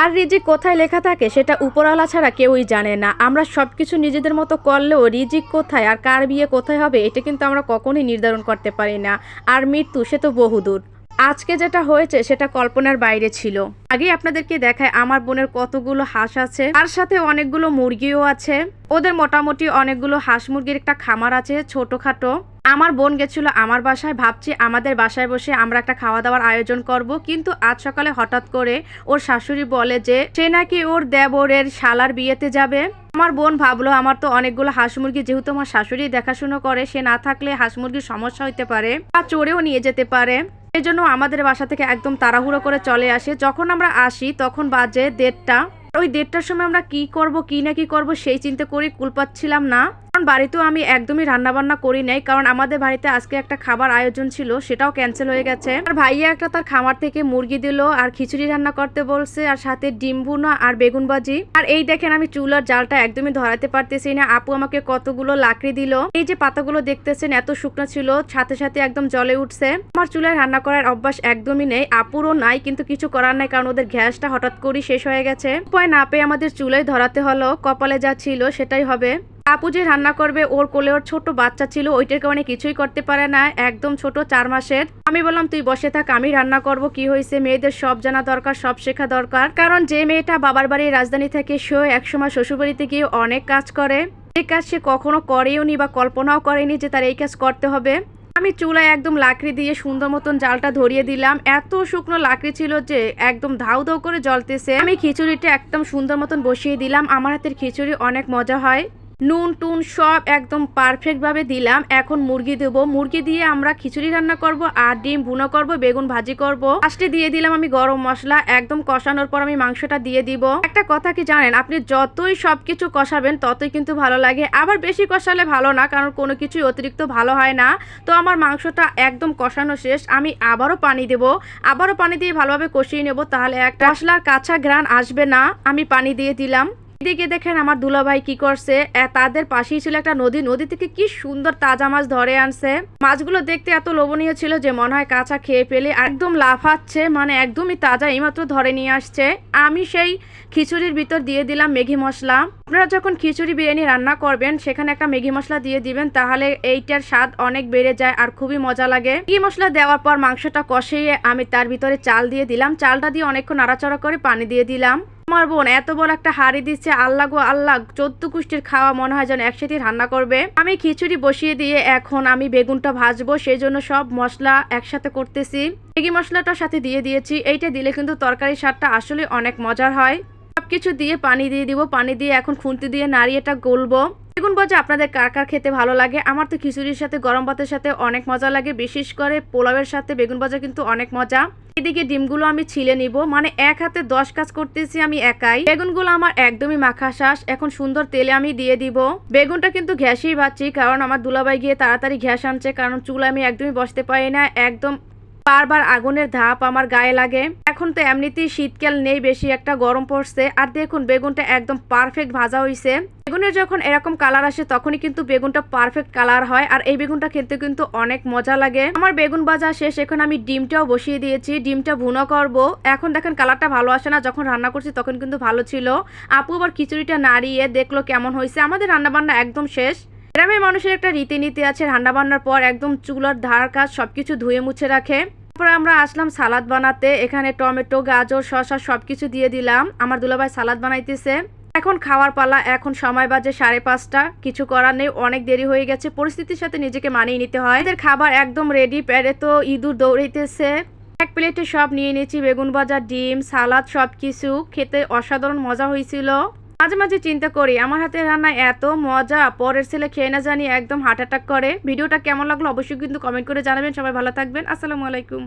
কার রিজিক কোথায় লেখা থাকে সেটা উপরওয়ালা ছাড়া কেউই জানে না। আমরা সবকিছু নিজেদের মতো করলেও রিজিক কোথায় আর কার বিয়ে কোথায় হবে এটা কিন্তু আমরা কখনোই নির্ধারণ করতে পারি না। আর মৃত্যু সে তো বহুদূর। আজকে যেটা হয়েছে সেটা কল্পনার বাইরে ছিল। আগে আপনাদেরকে দেখায় আমার বোনের কতগুলো হাঁস আছে, তার সাথে অনেকগুলো মুরগিও আছে। ওদের মোটামুটি অনেকগুলো হাঁস মুরগির একটা খামার আছে ছোটখাটো। আমার বোন গেছিল আমার বাসায়, ভাবছি আমাদের বাসায় বসে আমরা একটা খাওয়া দাওয়ার আয়োজন করব, কিন্তু আজ সকালে হঠাৎ করে ওর শাশুড়ি বলে যে সে নাকি ওর দেবরের শালার বিয়েতে যাবে। আমার বোন ভাবলো আমার তো অনেকগুলো হাঁস মুরগি, যেহেতু আমার শাশুড়ি দেখাশোনা করে, সে না থাকলে হাঁস মুরগির সমস্যা হইতে পারে বা চোরেও নিয়ে যেতে পারে। এই জন্য আমাদের বাসা থেকে একদম তাড়াহুড়ো করে চলে আসে। যখন আমরা আসি তখন বাজে 1:30। ওই 1:30টার সময় আমরা কি করব কি না কি করব সেই চিন্তা করে কুল পাচ্ছিলাম না। কারণ বাড়িতেও আমি একদমই রান্নাবান্না করি নাই, কারণ আমাদের বাড়িতে আজকে একটা খাবার আয়োজন ছিল, সেটাও ক্যান্সেল হয়ে গেছে। আর ভাইয়া একটা তার খামার থেকে মুরগি দিল আর খিচুড়ি রান্না করতে বলছে, আর সাথে ডিম ভুনা আর বেগুন ভাজি। আর এই দেখেন আমি চুলার জালটা একদমই ধরাতে পারতেছি না। আপু আমাকে কতগুলো লাকড়ি দিল। এই যে পাতাগুলো দেখতেছেন এত শুকনো ছিল, সাথে সাথে একদম জ্বলে উঠছে। আমার চুলায় রান্না করার অভ্যাস একদমই নেই, আপুরও নাই, কিন্তু কিছু করার নাই, কারণ ওদের গ্যাসটা হঠাৎ করে শেষ হয়ে গেছে। উপায় না পেয়ে আমাদের চুলায় ধরাতে হলো। কপালে যা ছিল সেটাই হবে। আপু যে রান্না করবে, ওর কোলে ওর ছোট বাচ্চা ছিল, ওইটার কারণে কিছুই করতে পারে না, একদম ছোট 4 মাসের। আমি বললাম তুই বসে থাক, আমি রান্না করব। কি হয়েছে, মেয়েদের সব জানা দরকার, সব শেখা দরকার। কারণ যে মেয়েটা বাবার বাড়ির রাজধানী থেকে সে একসময় শ্বশুর বাড়িতে গিয়ে অনেক কাজ করে, এই কাজ সে কখনো করেও নি বা কল্পনাও করেনি যে তার এই কাজ করতে হবে। আমি চুলায় একদম লাকড়ি দিয়ে সুন্দর মতন জালটা ধরিয়ে দিলাম। এত শুকনো লাকড়ি ছিল যে একদম ধাউ ধাউ করে জ্বলতেছে। আমি খিচুড়িটা একদম সুন্দর মতন বসিয়ে দিলাম। আমার হাতের খিচুড়ি অনেক মজা হয়, নুন টুন সব একদম পারফেক্ট ভাবে দিলাম। এখন মুরগি দেবো, মুরগি দিয়ে আমরা খিচুড়ি রান্না করব আর ডিম ভুনা করব, বেগুন ভাজি করব। লাস্টে দিয়ে দিলাম আমি গরম মশলা। একদম কষানোর পর আমি মাংসটা দিয়ে দিব। একটা কথা কি জানেন, আপনি যতই সবকিছু কষাবেন ততই কিন্তু ভালো লাগে, আবার বেশি কষালে ভালো না, কারণ কোনো কিছুই অতিরিক্ত ভালো হয় না। তো আমার মাংসটা একদম কষানো শেষ, আমি আবারও পানি দেব। আবারও পানি দিয়ে ভালোভাবে কষিয়ে নেব, তাহলে একটা মশলার কাঁচা ঘ্রাণ আসবে না। আমি পানি দিয়ে দিলাম। এদিকে দেখেন আমার দুলাভাই কি করছে, তাদের পাশেই ছিল একটা নদী, নদী থেকে কি সুন্দর তাজা মাছ ধরে আনছে। মাছগুলো দেখতে এত লোভনীয় ছিল যে মনে হয় কাঁচা খেয়ে ফেলে, একদম লাফাচ্ছে, মানে একদমই তাজা, এইমাত্র ধরে নিয়ে আসছে। আমি সেই খিচুড়ির ভিতর দিয়ে দিলাম ম্যাগি মশলা। আপনারা যখন খিচুড়ি বিরিয়ানি রান্না করবেন সেখানে একটা ম্যাগি মশলা দিয়ে দিবেন, তাহলে এইটার স্বাদ অনেক বেড়ে যায় আর খুবই মজা লাগে। ম্যাগি মশলা দেওয়ার পর মাংসটা কষিয়ে আমি তার ভিতরে চাল দিয়ে দিলাম। চালটা দিয়ে অনেকক্ষণ নাড়াচাড়া করে পানি দিয়ে দিলাম। আমার বোন এত বড় একটা হাঁড়ি দিচ্ছে, আল্লাহ গো আল্লাহ, 14 কুষ্টির খাওয়া মনে হয় যেন একসাথে রান্না করবে। আমি খিচুড়ি বসিয়ে দিয়ে এখন আমি বেগুনটা ভাজবো, সেই জন্য সব মশলা একসাথে করতেছি। ম্যাগি মশলাটার সাথে দিয়ে দিয়েছি। এইটা দিলে কিন্তু তরকারির স্বাদটা আসলে অনেক মজার হয়। সবকিছু দিয়ে পানি দিয়ে দিব, পানি দিয়ে এখন খুন্তি দিয়ে নাড়িয়ে এটা গলবো। বেগুন ভাজা আপনাদের কার কার খেতে ভালো লাগে? আমার তো খিচুড়ির সাথে গরম ভাতের সাথে অনেক মজা লাগে, বিশেষ করে পোলাওয়ের সাথে বেগুন ভাজা কিন্তু অনেক মজা। এদিকে ডিমগুলো আমি ছিলে নিব, মানে এক হাতে 10 কাজ করতেছি আমি একাই। বেগুনগুলো আমার একদমই মাখা শেষ, এখন সুন্দর তেলে আমি দিয়ে দিব। বেগুনটা কিন্তু ঘ্যাসেই ভাজছি, কারণ আমার দুলাভাই গিয়ে তাড়াতাড়ি ঘ্যাস আনছে, কারণ চুলায় আমি একদমই বসতে পারি না, একদম বারবার আগুনের ধাপ আমার গায়ে লাগে। এখন তো এমনিতেই শীতকাল নেই, বেশি একটা গরম পড়ছে। আর দেখুন বেগুনটা একদম পারফেক্ট ভাজা হয়েছে। বেগুনের যখন এরকম কালার আসে তখনই কিন্তু বেগুনটা পারফেক্ট কালার হয়, আর এই বেগুনটা খেতে কিন্তু অনেক মজা লাগে। আমার বেগুন ভাজা শেষ, এখন আমি ডিমটাও বসিয়ে দিয়েছি, ডিমটা ভুনা করব। এখন দেখেন কালারটা ভালো আসে না, যখন রান্না করছি তখন কিন্তু ভালো ছিল। আপু আবার খিচুড়িটা নাড়িয়ে দেখলো কেমন হয়েছে। আমাদের রান্নাবান্না একদম শেষ। গ্রামের মানুষের একটা রীতিনীতি আছে, রান্নাবান্নার পর একদম চুলার ধার কাজ সবকিছু ধুয়ে মুছে রাখে। তারপরে আমরা আসলাম সালাদ বানাতে। এখানে টমেটো, গাজর, শসা সবকিছু দিয়ে দিলাম। আমার দুলাভাই সালাদ বানাইতেছে। এখন খাওয়ার পালা। এখন সময় বাজে 5:30। কিছু করার নেই, অনেক দেরি হয়ে গেছে, পরিস্থিতির সাথে নিজেকে মানিয়ে নিতে হয়। এদের খাবার একদম রেডি, পেরে তো ইঁদুর দৌড়াইতেছে। এক প্লেটে সব নিয়ে নিয়েছি, বেগুন ভাজা, ডিম, সালাদ, সবকিছু খেতে অসাধারণ মজা হয়েছিল। মাঝে মাঝে চিন্তা করি আমার হাতে রান্না এত মজা, পরের ছেলে খেয়ে না জানি একদম হার্ট অ্যাটাক করে। ভিডিওটা কেমন লাগলো অবশ্যই কিন্তু কমেন্ট করে জানাবেন। সবাই ভালো থাকবেন, আসসালামু আলাইকুম।